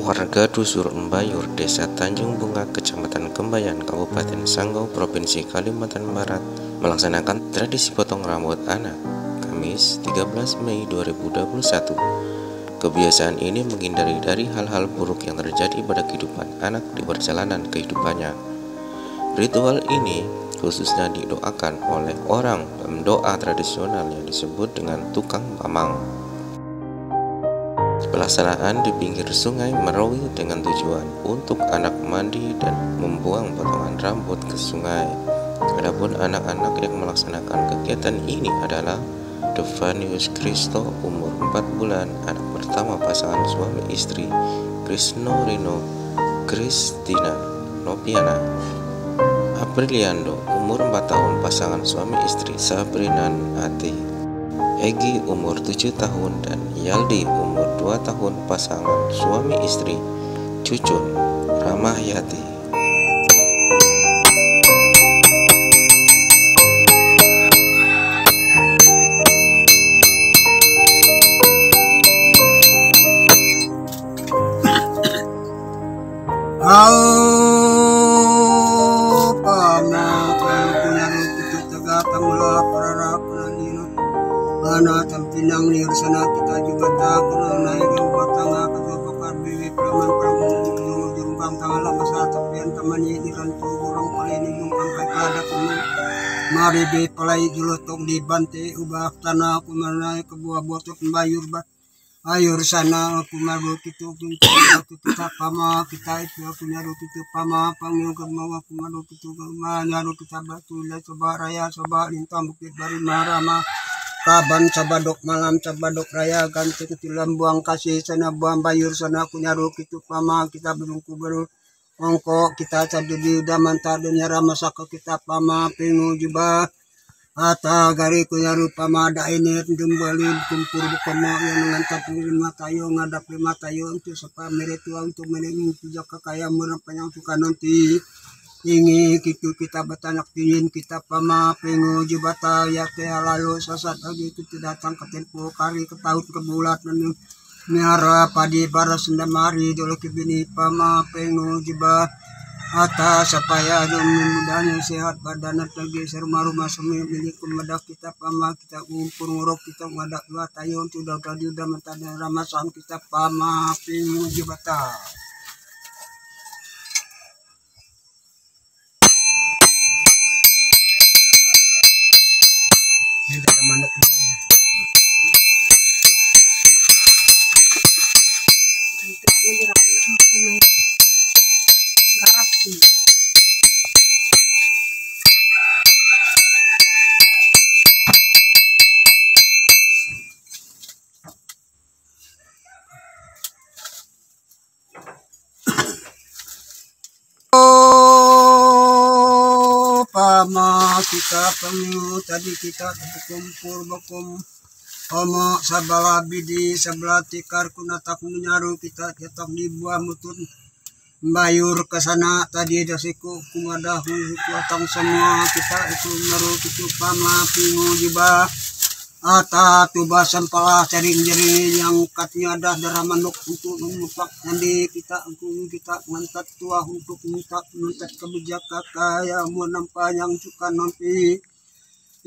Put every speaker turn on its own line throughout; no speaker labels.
Warga Dusur Mbayur, Desa Tanjung Bunga, Kecamatan Kembayan, Kabupaten Sanggau, Provinsi Kalimantan Barat, melaksanakan tradisi potong rambut anak, Kamis 13 Mei 2021. Kebiasaan ini menghindari dari hal-hal buruk yang terjadi pada kehidupan anak di perjalanan kehidupannya. Ritual ini khususnya didoakan oleh orang pemdoa tradisional yang disebut dengan tukang pamang. Pelaksanaan di pinggir sungai Merawi dengan tujuan untuk anak mandi dan membuang potongan rambut ke sungai. Adapun anak-anak yang melaksanakan kegiatan ini adalah Devanius Kristo, umur 4 bulan, anak pertama pasangan suami istri Krisno Rino Kristina Nopiana. Apriliando, umur 4 tahun, pasangan suami istri Sabrinan Ati. Egi, umur 7 tahun, dan Yaldi, umur 2 tahun, pasangan suami istri Cucun Ramahyati.
Tampinang liur sana kita juga tak kenal naik ke batang kedua bakar bibi praman pramun jurungkang tangala masa tapian tamani di rantu orang paling nungkang kai kada kuman mari be palai julotok di bante ubah tanah kumanai ke buah botot bayur bat ayur sana kumaru kitu kita pama kita itu punya kitu pama panggil ke mawa kumaru kitu nyaru kita batu la coba raya coba lintang bukit bari marama kaban cabadok malam cabadok raya ganti ketilam buang kasih sana buang bayur sana aku nyaru kitu pama kita berungku baru ongko kita cadudi udah mantar dunia ramasaka kita pama pingu jubah ata gari ku nyaru pama ada ini kembali kumpul bukama yang mengantap lima tayo ngadap lima tayo untuk sapa meretua untuk menemu pijak kakaya merempanyang suka nanti ingi kitu kita batanak tingin kita pama pengu jibata ya teh lalu sasat lagi kita datang ke tempo kari ke tahun ke bulat miara padi baras sendamari dulu kibini pama pengu jibat atas supaya mudahnya sehat badan lagi serumah-rumah semi milik kumadak kita pama kita ngumpul nguruk kita ngadak dua tayo sudah tadi udah mentadang ramasan kita pama pengu jibata. Ini ada manuk garap sih. Pama kita pengu tadi kita kumpul bakum pama sabala bidi sebelah tikar kunatak menyaru kita cetak di buah mutun bayur ke sana tadi dasiku kumadah kuatang semua kita itu meru itu pama pingu jibah ata tuba sampala jaring-jaring yang katnya ada darah manuk untuk memutak nanti kita ngantat tua untuk minta kebijakan kaya mau nampak yang suka nanti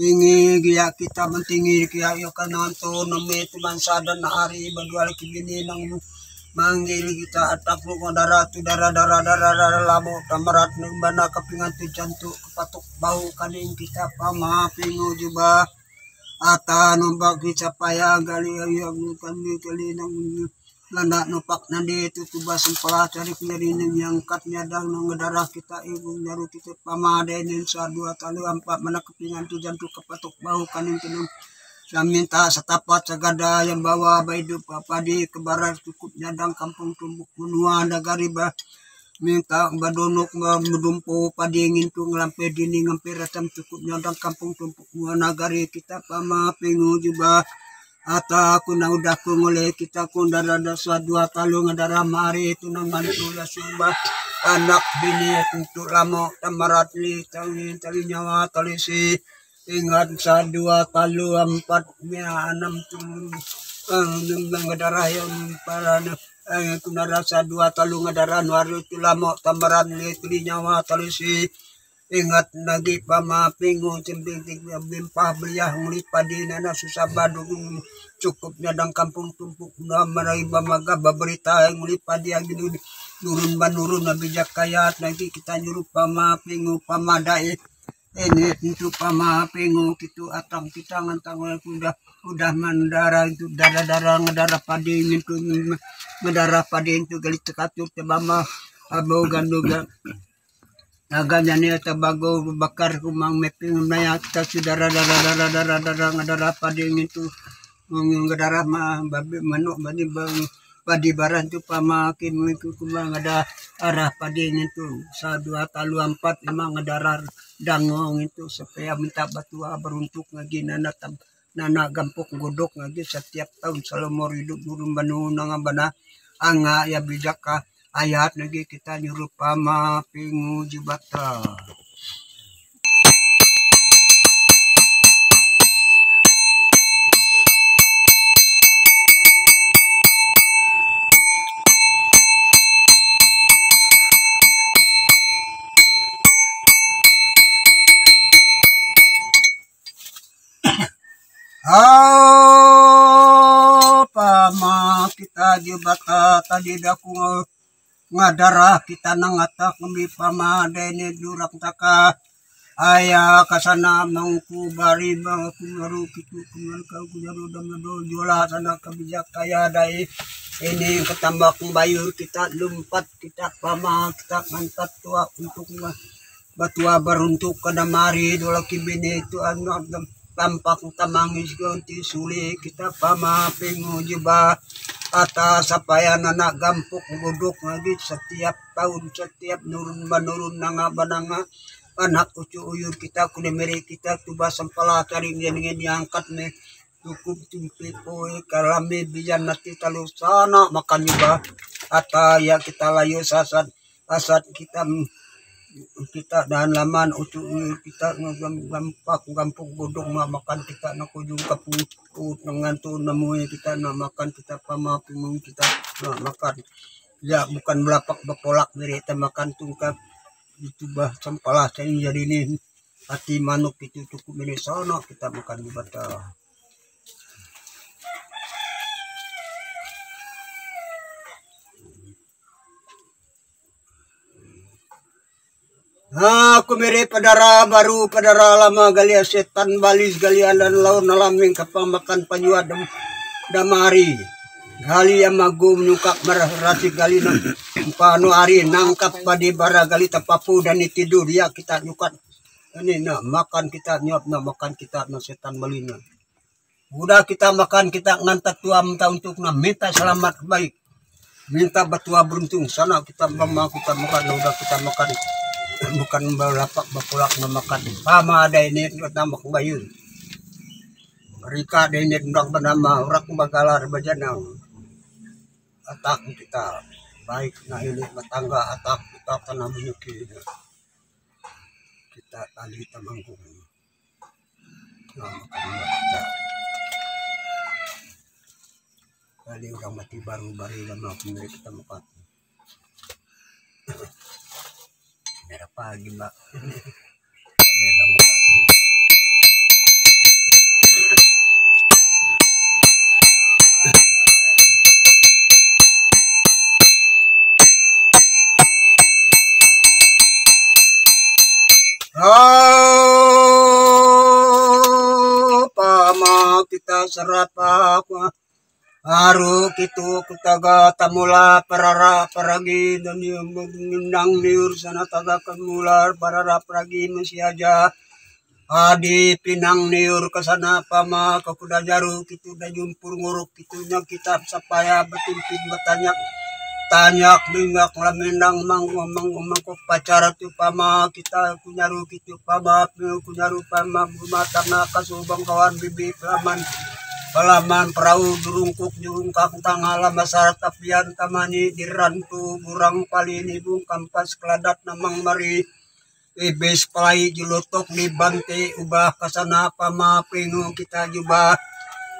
ingi dia kita mentinggi kia yo kananto nome tuman sadan hari badua kibini nang manggil kita atak lu darah tu darah lamu tamarat nembana kepingan tu jantuk kepatuk bau kaning kita pama pingu jubah ata nombak dicapaya gali yang kali nang landa nopak nandi itu tuba sempala cari penyaringan yang katnya dang nang darah kita ibu nyaru kita pama denin sa dua talu empat mana kepingan tu jantuk kepatuk bau kaning kinung saya minta setapat segada yang bawa baidu padi ke barat cukup nyadang kampung tumbuk menua nagari bah minta badonok medumpo padi ingin tu ngelampe dini ngampe rasam cukup nyadang kampung tumbuk menua nagari kita pama pingu juga ata aku na udah ku ngoleh kita ku darada dua talu ngadara mari itu nang mantu la sumbah anak bini untuk lamo tamarat li tali nyawa tali si ingat sa dua talu empat mia enam tu nang darah yang para kuna rasa dua talung adaran waru tulamo tamaran litri nyawa talisi ingat lagi pamapingo cimbing bimpah beliah ngulit padina na susah badung cukup nyadang kampung tumpuk na marai bamaga baberita ngulit padi yang nurun banurun na bijak kayat lagi kita nyuruh pamapingo pamadai ini itu pamapingo gitu atang kita ngantang udah mendarah itu darah ngedarah padi itu ngedarah padi itu gali tekatur tebama abau ganduga agaknya nih tabago bakar kumang meping maya kita sudah darah ngedarah padi itu ngedarah mah babi manuk bani bang padi baran tu pamakin itu kumang ada arah padi itu 1 2 3 4 5 ngedarah dangong itu supaya minta batua beruntuk lagi nana gampuk godok lagi setiap tahun selama hidup burung banu nangabana anga ya bijaka ayat lagi kita nyuruh pama pingu jibata. Pama kita jibata tadi daku ngadarah kita nangatak ngambil pama dene durak taka ayah kasana mangku bari bangku ngaru kitu kuman kau kujaru damado jola sana kabijak kaya dai ini ketambak bayur kita lumpat kita pama kita ngantat tua untuk batua beruntuk kadamari dola kibine itu anu tampak tamangis ganti suli kita pama pingu jubah atas supaya anak gampuk godok lagi setiap tahun setiap nurun banurun nanga bananga anak ucu uyur kita kunemeri kita tuba sempala cari dengan diangkat nih cukup tumpi poe kalame bijan nanti talu sana makan juga ata ya kita layu asat kita dan laman ucu kita gampak gampuk godong makan kita nak ujung kaput ngantu namanya kita nak makan kita pamapung kita nak makan ya bukan belapak bepolak dari kita makan tungkap itu bah sampalah saya jadi ini hati manuk itu cukup ini sono kita makan di bata. Aku mere padara baru padara lama galia setan balis galia dan laun nalaming kapang makan panjua damari gali yang magum nyukap merah rasi gali nang pano ari nangkap padi bara gali tapapu dan tidur ya kita nyukat ini nah makan kita nyop nah makan kita nah setan balina udah kita makan kita ngantak tua minta untuk nah minta selamat baik minta batua beruntung sana kita mama kita makan udah kita makan bukan balapak bapulak memakan pama ada ini tambah bayun mereka ada ini ndang bernama orang bagalar bajana atak kita baik nah ini matangga atak kita tanah menyuki kita tali tamanggung nah kita kali orang mati baru lama pemilik kita makan merah pagi mbak beda muka pama kita serapa haru kitu kutaga tamula parara paragi dan mengundang niur sana taga kamular parara paragi masih aja adi pinang niur kesana pama ke kuda jaru kitu da jumpur nguruk kitunya kitab sapaya betimpin bertanya tanyak bingak lamendang mangko pacara tu pama kita kunyaru kitu pama kunyaru pama bumatana kasubang kawan bibi palaman perahu durungkuk jurungkak tangala masyarakat tapian tamani dirantu burang palini bung kampas keladat namang mari ibis palai julotok di bante ubah kasana pama pingu kita jubah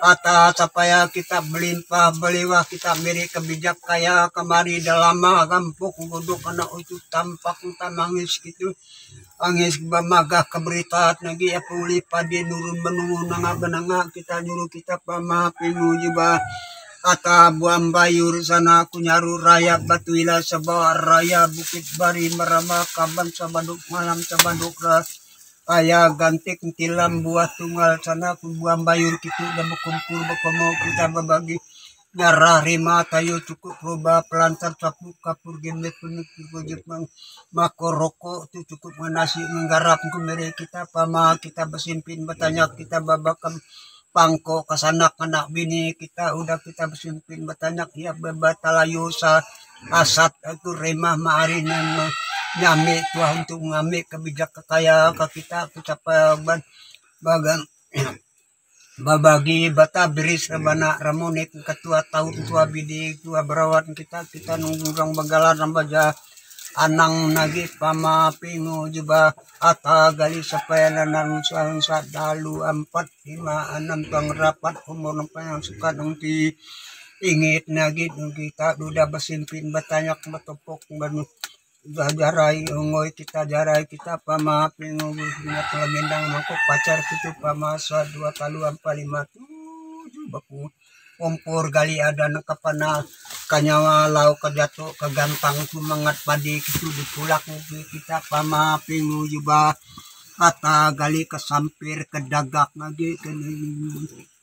Ata supaya kita melimpah beliwah kita miri kebijak kaya kemari dalam gampuk guduk kena ucu tampak tamangis gitu angis bamagah keberitaan lagi ya pulih padi nurun menunggu nanga benanga kita nyuruh kita pama pingu juga ata buam bayur sana kunyaru raya batuila sebar raya bukit bari merama kaban sabanduk malam sabanduk ras aya gantik tilam buah tunggal sana kubuang bayur kitu dan berkumpul berkomo kita berbagi nyarah rima tayo cukup roba pelantar capuk kapur gemet penuh Jepang mako rokok itu cukup menasi menggarap kumere kita pama kita bersimpin bertanya kita babakam pangko kasanak anak bini kita udah kita bersimpin bertanya ya bebatalayosa asat itu remah maarinan nyame tua untuk ngambil kebijak kekaya ke kita kecapai bagan babagi bata beris rebana ramonik ketua tahun tua bidi tua berawat kita nunggang bagalan rambaja anang nagi pama pingu juga ata gali supaya nanan usaha dalu 4 5 6 tuang rapat umur nampak yang suka nungti ingit nagi kita udah bersimpin bertanya betopok banu jarai ngoy kita jarai kita pama pingu ingat lemendang mangkok pacar itu pama 2 talu 4 5 7 baku kompor gali ada nekapana kanyawa lau kejatuh kegantang semangat padi itu dipulak kita pama pingu juga kata gali kesampir kedagak lagi ke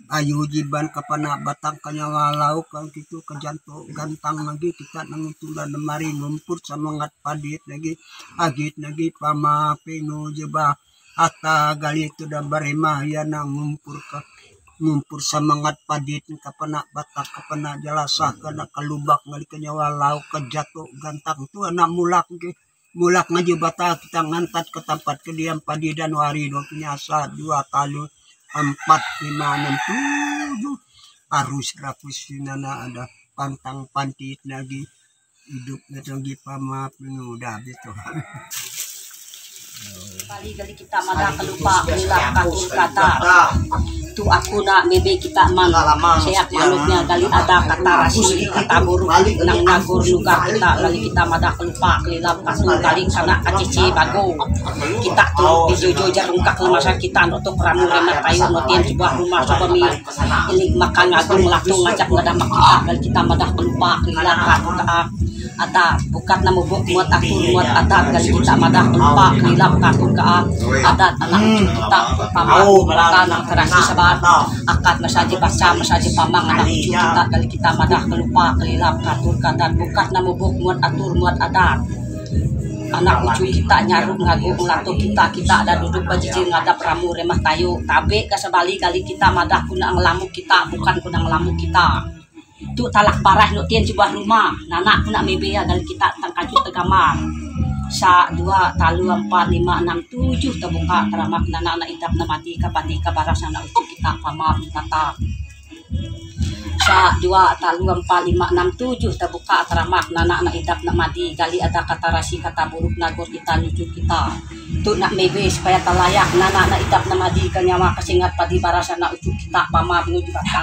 ayu jiban kapana batang kanyawa lau kan gitu kejanto gantang lagi kita nangitulan lemari ngumpur semangat padit lagi agit lagi pama pinu jeba ata gali itu dan barema ya nang ngumpur semangat padit kapana batak kapana jelasah kena kalubak ngali kanyawa lau kejato gantang tu anak mulak ngaji bata kita ngantat ke tempat kediam padi dan wari do punyasa 2 talu 4 5 6 7 arus rakus nana ada pantang pantit lagi hidup lagi pama penuh itu
kali kita madah kelupa hilang katur kata tu aku nak bebe kita mang sehat manuknya kali ada kata rasi kata buruk nang nagur luka kita kali kita madah kelupa kelilap katur kali sana kacici bago kita tuh dijojo jarung kak lemasa kita untuk ramu remat kayu notian sebuah rumah coba mi ini makan ngagung latung ngajak ngadamak kita kali kita madah kelupa kelilap katur ada bukat namu buk muat atur muat ada kali kita madah kelupa kelilap katur ada anak kita pertama anak terasi sabat akad masaji baca masaji pamang anak cucu kita kali kita madah kelupa kelilap katur dan bukat namu buk muat atur muat adat anak cucu kita nyaruk ngagung lato kita ada duduk bajijil ngadap ramu remah tayu tabe kasabali kali kita madah kunang lamuk kita bukan kunang lamuk kita itu talak parah no tien sebuah rumah nana kuna mebea kali kita tangkaju tegamar sa 2 talu 4 5 6 7 terbuka teramak nana idap namati kapati kabarasan na untuk kita pama tata sa 2 talu 4 5 6 7 terbuka teramak nana idap namati kali ada kata rasi kata buruk nagor kita lucu kita tu nak mebe supaya talayak nana idap namati kanyawa kasingat padi barasan na ucu kita pama menuju kata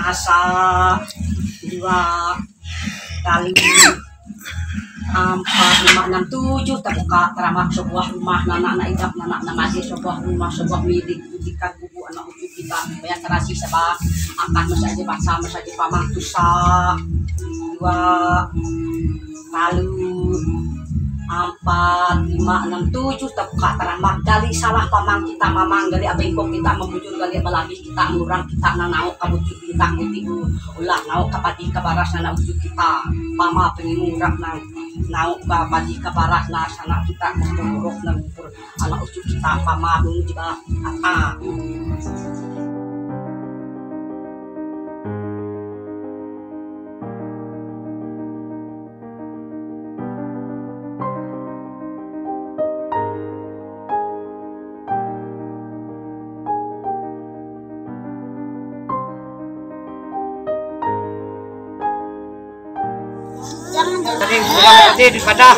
asa 2 kali 4 5 6 7 terbuka teramak sebuah rumah nana idap nana namadi sebuah rumah sebuah milik budikan bubu anak ucu kita supaya terasi sebab angkat masaji bangsa masaji pamang tusa 2 lalu 4 5 6 7 terbuka teramak gali salah pamang kita mamang gali abengkong kita membujur gali balabis kita ngurang kita nanau kabucu kita ngutibu ulah nau kapati kabaras nana ucu kita pama pengimurak nau kapati kabaras na sana kita muruk nang anak ucu kita pama dulu juga apa
di pada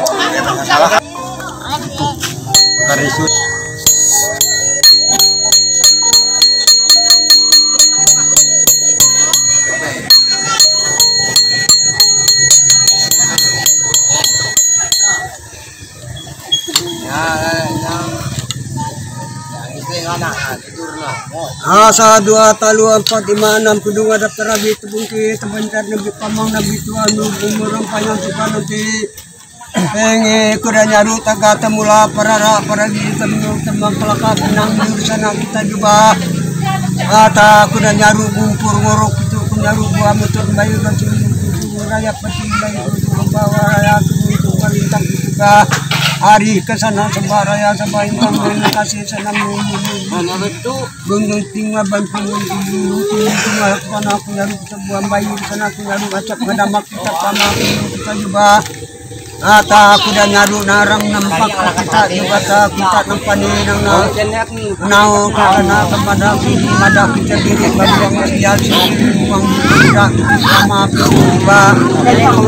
Asa 2 talu 4 5 6 kudu ngadap terabi tebungki tebencar nabi pamang nabi tuan umurang panjang suka nanti pengen kuda nyaru taga temula para di temang pelaka benang sana kita juga ata kuda nyaru gumpur ngorok itu nyaru buah motor bayu dan raya peti bayu untuk bawa raya itu kalintang juga hari kesana sembaraya sampai kami kasih senam gunung tinggal bantu tinggal sana aku nyaru sebuah bayu sana aku nyaru acak ngadamak kita sama kita juga ata aku dan nyaru narang nampak kita juga kita nampani nau karena kepada sini ada kita diri bagi yang sosial sini uang tidak sama juga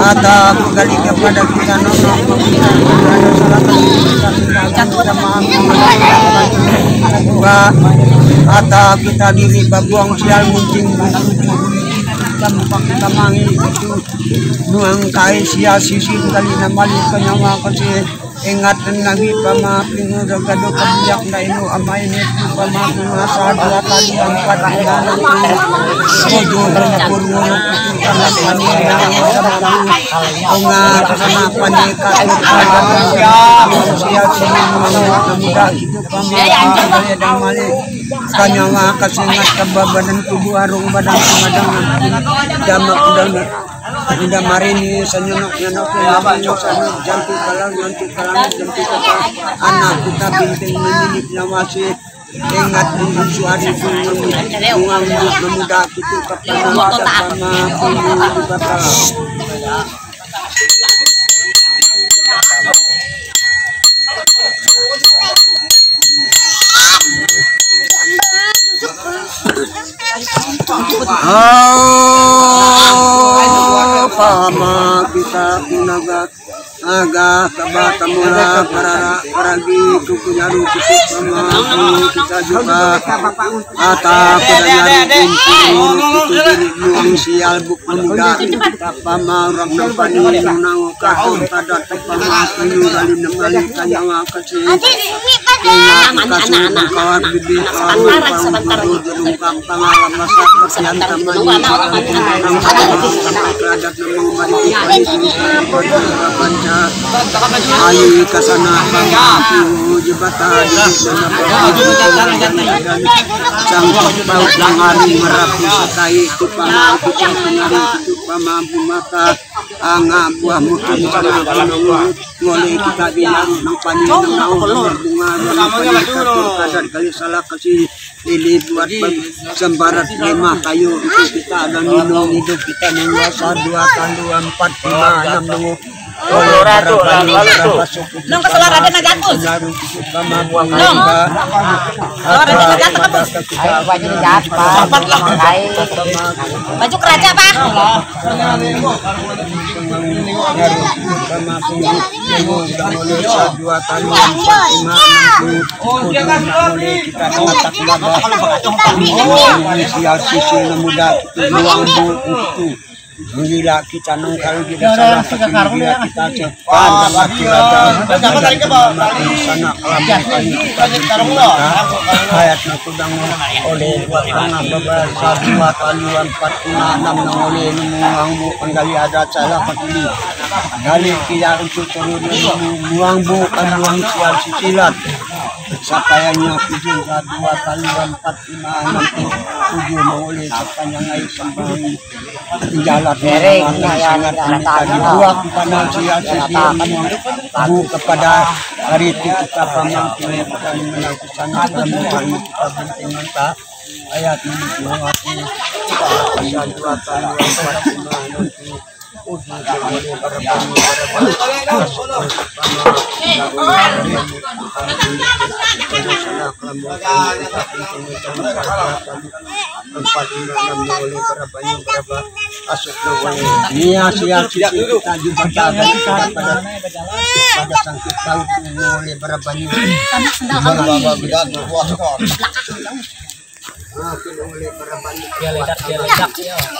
ata aku kali kepada kita nong ada salah kita juga ata kita diri baguang sial muncing tampak tamangi itu nuang kai sia sisi kali namali kanyawa kasi ingat nabi pamaping gado kabiyak na ino amay nito pamaping nasa 2 kali 4 bulan ojo purmo itu kana panina nga kasama panika sia sini muda itu pamaping damali kanyawa kasi ingat kababanan tubuh arung badan pemadang jamak udah marini sanyonok nyonok sana jampi kalang jampi kata anak kita binting menilik nawasi ingat untuk suari bungang memuda itu kepada sama puluh batal pama kita kunaga aga kabata mula paragi kukunyaru kita pama kita juga ata kudanyaru kumpul itu diri nuang sial buk muda kita pama orang nampani nunang kahur pada tepama kayu galin nemali kanyawa kasih anak-anak kawan bibi sebentar berungkap pengalaman masa persian tamani adat panca ayu kasana bangku jebatan sang bau langari merapi sekai itu pamampu pengari itu pamampu mata anga buah mutun sana ngole kita bilang nang pani nang bunga kadar kali salah kasih ini buat sembarat 5 kayu itu kita dan minum hidup kita menguasa 2 kali 4 5 6
Ora tuh, lalu tuh. Nong keselar ada najatus. Nong. Keselar ada najatus. Baju jat, Pak. Baju keraja, Pak.
Menggila kita nongkal kita salah kita cepat mati raja sana hayat nakudang oleh tengah beberapa 2 kali 4 6 oleh menguang bu penggali adat salah patuli kali kita untuk turun menguang bu menguang sial sisilat sapayanya kujung 2 kali 4 5 6 7 oleh sepanjang air sambang jalan sangat dibuat kepada bu kepada hari itu kita pamang kita melakukan pertemuan kita penting mentah ayat ini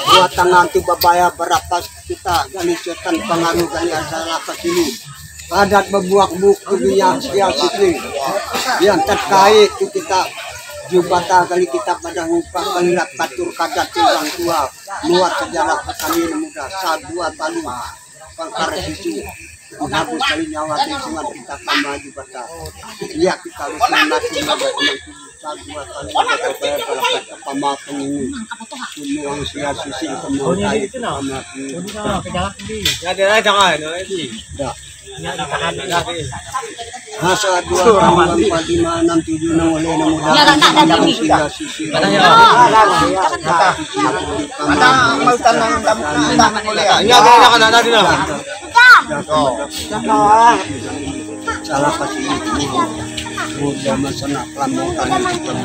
buat tangan tu babaya berapa kita kali setan pengaruh kali salah kesini adat berbuak buk dunia sial sini yang terkait kita Jubata kali kita pada ngumpah kali batur kadat orang tua luar sejarah kami muda sabua palu pangkaret itu menghapus kali nyawa di sungai kita maju bata iya kita harus mati sabua kali kita pamakan ini semua sia sisi semua itu ada jangan masa 2, 4, 5, 6, 7, 6 oleh 6 muda. Ya, tak ada ini. Ada mau tanang ya, ada di sana. Salah kasih. Mudah masalah pelamukan kita.